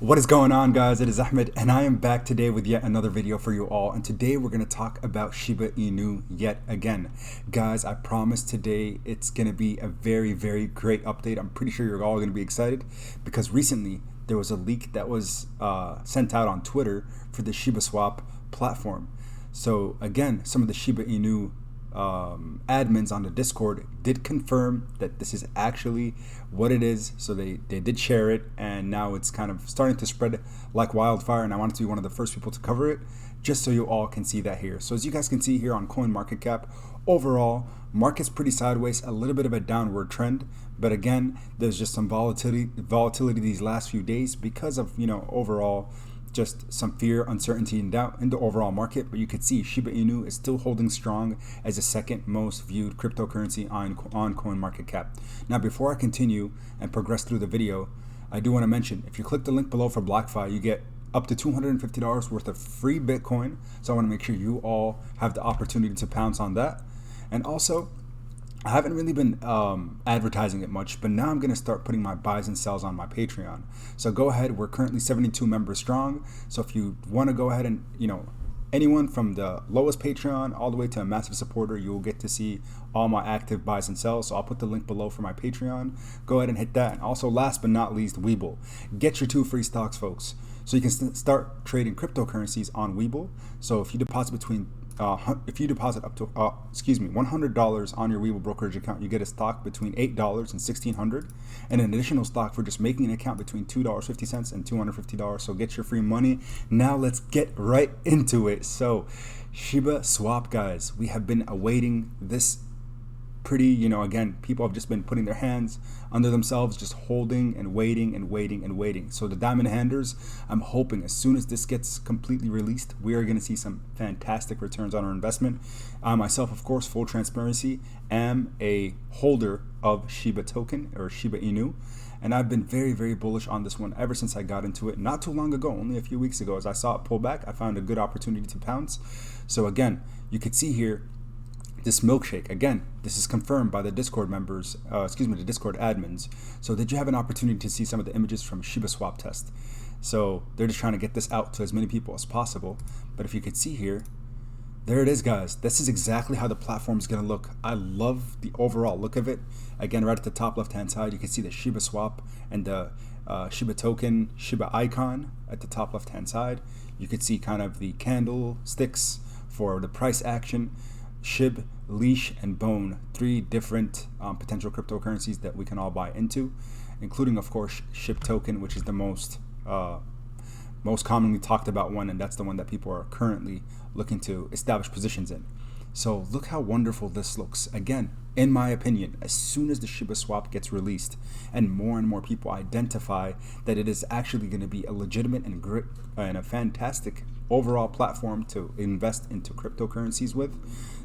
What is going on, guys? It is Ahmed and I am back today with yet another video for you all, and today we're going to talk about Shiba Inu yet again. Guys, I promise today it's going to be a very great update. I'm pretty sure you're all going to be excited because recently there was a leak that was sent out on Twitter for the Shiba Swap platform. So again, some of the Shiba Inu admins on the Discord did confirm that this is actually what it is. So they did share it, and now it's kind of starting to spread like wildfire, and I wanted to be one of the first people to cover it just so you all can see that here. So as you guys can see here on CoinMarketCap, overall market's pretty sideways, a little bit of a downward trend, but again there's just some volatility these last few days because of, overall just some fear, uncertainty, and doubt in the overall market. But you could see Shiba Inu is still holding strong as the second most viewed cryptocurrency on CoinMarketCap. Now, before I continue and progress through the video, I do want to mention, if you click the link below for BlockFi, you get up to $250 worth of free Bitcoin. So I want to make sure you all have the opportunity to pounce on that. And also, I haven't really been advertising it much, but now I'm going to start putting my buys and sells on my Patreon. So go ahead. We're currently 72 members strong. So if you want to go ahead and, anyone from the lowest Patreon all the way to a massive supporter, you will get to see all my active buys and sells. So I'll put the link below for my Patreon. Go ahead and hit that. And also, last but not least, Webull. Get your 2 free stocks, folks. So you can start trading cryptocurrencies on Webull. So if you deposit up to $100 on your Webull brokerage account, you get a stock between $8 and $1,600, and an additional stock for just making an account between $2.50 and $250. So get your free money. Now let's get right into it. So Shiba Swap, guys, we have been awaiting this pretty, again, people have just been putting their hands under themselves, just holding and waiting and waiting and waiting. So the diamond handers, I'm hoping as soon as this gets completely released, we are going to see some fantastic returns on our investment. I myself, of course, full transparency, am a holder of Shiba token or Shiba Inu, and I've been very bullish on this one ever since I got into it not too long ago, only a few weeks ago. As I saw it pull back, I found a good opportunity to pounce. So again, you could see here this milkshake. Again, this is confirmed by the Discord members, the Discord admins. So did you have an opportunity to see some of the images from Shiba Swap test? So they're just trying to get this out to as many people as possible. But if you could see here, there it is, guys. This is exactly how the platform is going to look. I love the overall look of it. Again, right at the top left-hand side, you can see the Shiba Swap and the Shiba token, Shiba icon at the top left-hand side. You could see kind of the candlesticks for the price action. SHIB, leash, and bone, 3 different potential cryptocurrencies that we can all buy into, including, of course, SHIB token, which is the most commonly talked about one, and that's the one that people are currently looking to establish positions in. So look how wonderful this looks. Again, in my opinion, as soon as the Shiba Swap gets released and more people identify that it is actually going to be a legitimate and a fantastic overall platform to invest into cryptocurrencies with,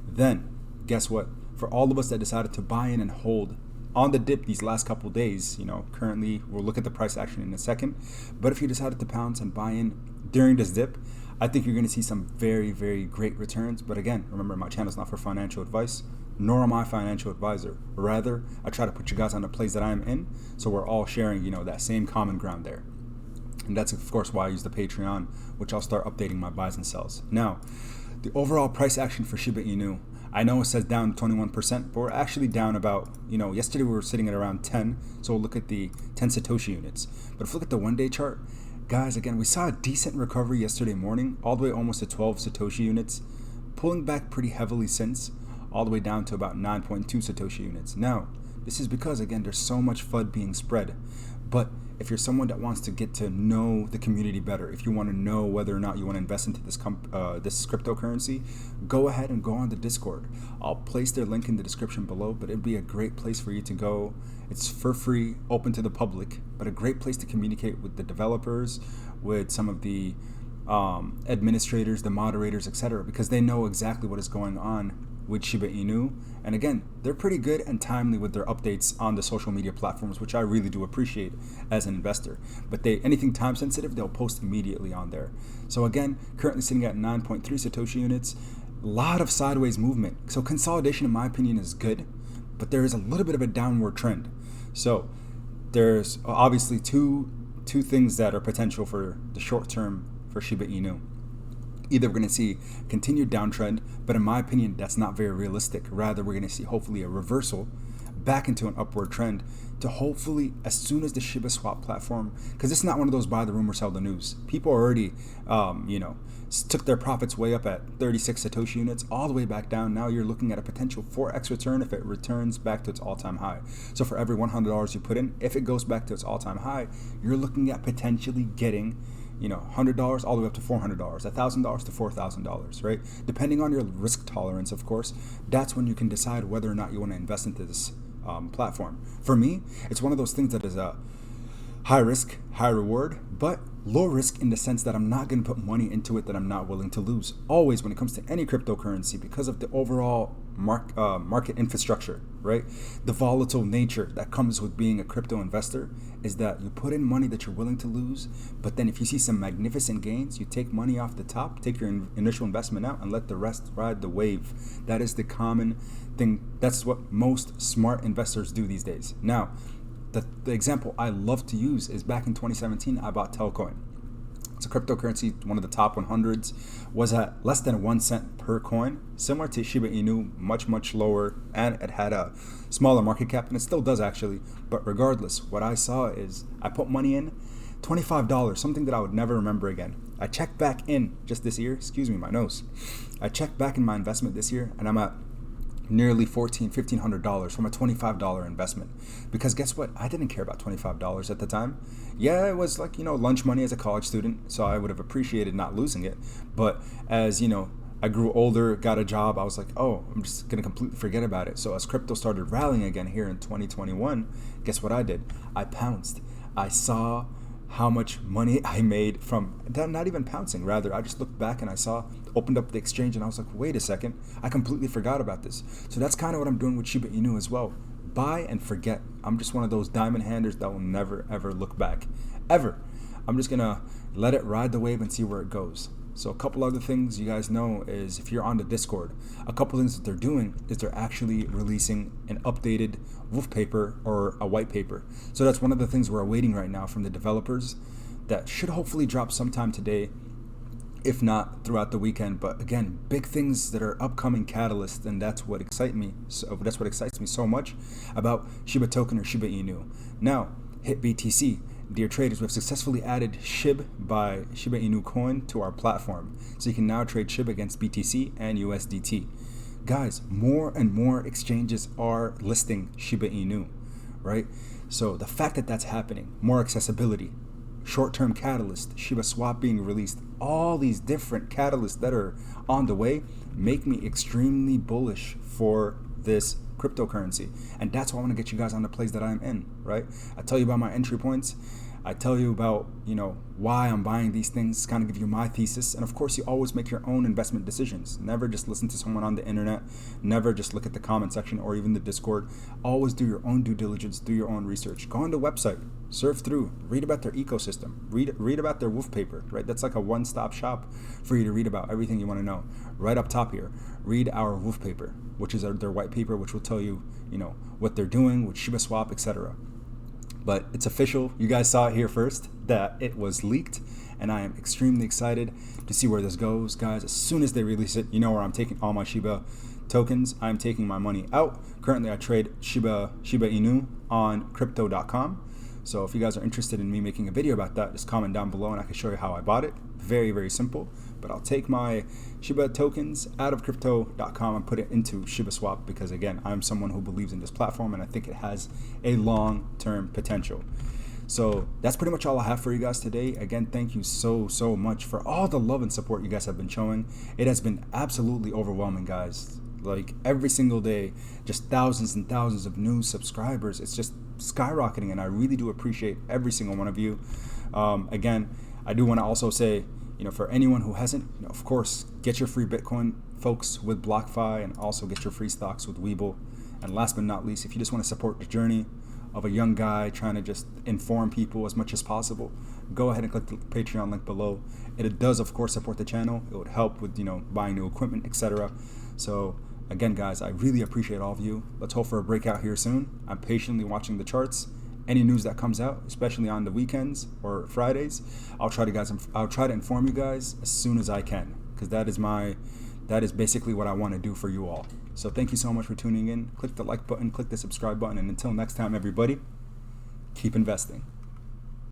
then guess what? For all of us that decided to buy in and hold on the dip these last couple days, currently we'll look at the price action in a second, but if you decided to pounce and buy in during this dip, I think you're going to see some very great returns. But again, remember, my channel is not for financial advice, nor am I a financial advisor. Rather, I try to put you guys on the place that I'm in, so we're all sharing, that same common ground there. And that's, of course, why I use the Patreon, which I'll start updating my buys and sells. Now, the overall price action for Shiba Inu, I know it says down 21%, but we're actually down about, yesterday we were sitting at around 10, so we'll look at the 10 Satoshi units. But if we look at the one-day chart, guys, again, we saw a decent recovery yesterday morning, all the way almost to 12 Satoshi units, pulling back pretty heavily since, all the way down to about 9.2 Satoshi units. Now, this is because, again, there's so much FUD being spread. But if you're someone that wants to get to know the community better, if you want to know whether or not you want to invest into this cryptocurrency, go ahead and go on the Discord. I'll place their link in the description below, but it'd be a great place for you to go. It's for free, open to the public, but a great place to communicate with the developers, with some of the administrators, the moderators, etc., because they know exactly what is going on with Shiba Inu. And again, they're pretty good and timely with their updates on the social media platforms, which I really do appreciate as an investor. But anything time sensitive, they'll post immediately on there. So again, currently sitting at 9.3 Satoshi units, a lot of sideways movement. So consolidation, in my opinion, is good, but there is a little bit of a downward trend. So there's obviously 2 two things that are potential for the short term for Shiba Inu. Either we're going to see continued downtrend, but in my opinion, that's not very realistic. Rather, we're going to see hopefully a reversal back into an upward trend to hopefully as soon as the Shiba Swap platform, because it's not one of those buy the rumor, sell the news. People already, took their profits way up at 36 Satoshi units all the way back down. Now you're looking at a potential 4x return if it returns back to its all-time high. So for every $100 you put in, if it goes back to its all-time high, you're looking at potentially getting $100 all the way up to $400, $1,000 to $4,000, right? Depending on your risk tolerance, of course, that's when you can decide whether or not you want to invest into this platform. For me, it's one of those things that is a high risk, high reward, but low risk in the sense that I'm not going to put money into it that I'm not willing to lose. Always when it comes to any cryptocurrency, because of the overall market infrastructure, right? The volatile nature that comes with being a crypto investor is that you put in money that you're willing to lose, but then if you see some magnificent gains, you take money off the top, take your initial investment out, and let the rest ride the wave. That is the common thing. That's what most smart investors do these days. Now, the example I love to use is back in 2017, I bought Telcoin. It's a cryptocurrency, one of the top 100s, was at less than 1 cent per coin, similar to Shiba Inu, much, much lower, and it had a smaller market cap, and it still does actually. But regardless, what I saw is I put money in, $25, something that I would never remember again. I checked back in just this year, excuse me, my nose. I checked back in my investment this year, and I'm at nearly $1,500 from a $25 investment. Because guess what? I didn't care about $25 at the time. Yeah, it was like, lunch money as a college student, so I would have appreciated not losing it. But as, I grew older, got a job, I was like, oh, I'm just going to completely forget about it. So as crypto started rallying again here in 2021, guess what I did? I pounced. I saw how much money I made from that, not even pouncing, rather I just looked back and I opened up the exchange and I was like, wait a second, I completely forgot about this. So that's kind of what I'm doing with Shiba Inu as well. Buy and forget. I'm just one of those diamond handers that will never ever look back, ever. I'm just gonna let it ride the wave and see where it goes. So a couple other things you guys know is if you're on the Discord, a couple things that they're doing is they're actually releasing an updated wolf paper or a white paper. So that's one of the things we're awaiting right now from the developers that should hopefully drop sometime today, if not throughout the weekend. But again, big things that are upcoming catalysts, and that's what excites me. So that's what excites me so much about Shiba token or Shiba Inu. Now, hit BTC. Dear traders, we have successfully added SHIB by Shiba Inu coin to our platform. So you can now trade SHIB against BTC and USDT. Guys, more and more exchanges are listing Shiba Inu, right? So the fact that that's happening, more accessibility, short-term catalyst, Shiba Swap being released, all these different catalysts that are on the way make me extremely bullish for this cryptocurrency. And that's why I want to get you guys on the plays that I'm in, right? I tell you about my entry points. I tell you about, why I'm buying these things, kind of give you my thesis. And of course, you always make your own investment decisions. Never just listen to someone on the internet. Never just look at the comment section or even the Discord. Always do your own due diligence, do your own research. Go on the website, surf through, read about their ecosystem, read about their wolf paper, right? That's like a one-stop shop for you to read about everything you want to know. Right up top here, read our wolf paper, which is their white paper, which will tell you, what they're doing with Shiba Swap, etc. But it's official. You guys saw it here first that it was leaked, and I am extremely excited to see where this goes, guys. As soon as they release it, where I'm taking all my Shiba tokens. I'm taking my money out. Currently, I trade Shiba Inu on crypto.com. So if you guys are interested in me making a video about that, just comment down below and I can show you how I bought it. Very, very simple. But I'll take my Shiba tokens out of crypto.com and put it into Shiba Swap because, again, I'm someone who believes in this platform and I think it has a long-term potential. So that's pretty much all I have for you guys today. Again, thank you so much for all the love and support you guys have been showing. It has been absolutely overwhelming, guys. Like every single day, just thousands and thousands of new subscribers. It's just skyrocketing, and I really do appreciate every single one of you. Again, I do want to also say, for anyone who hasn't, of course, get your free Bitcoin, folks, with BlockFi, and also get your free stocks with Webull. And last but not least, if you just want to support the journey of a young guy trying to just inform people as much as possible, go ahead and click the Patreon link below. It does, of course, support the channel. It would help with, buying new equipment, etc. So again, guys, I really appreciate all of you. Let's hope for a breakout here soon. I'm patiently watching the charts, any news that comes out, especially on the weekends or Fridays, I'll try to inform you guys as soon as I can, because that is basically what I want to do for you all. So thank you so much for tuning in. Click the like button, click the subscribe button, and until next time, everybody, keep investing.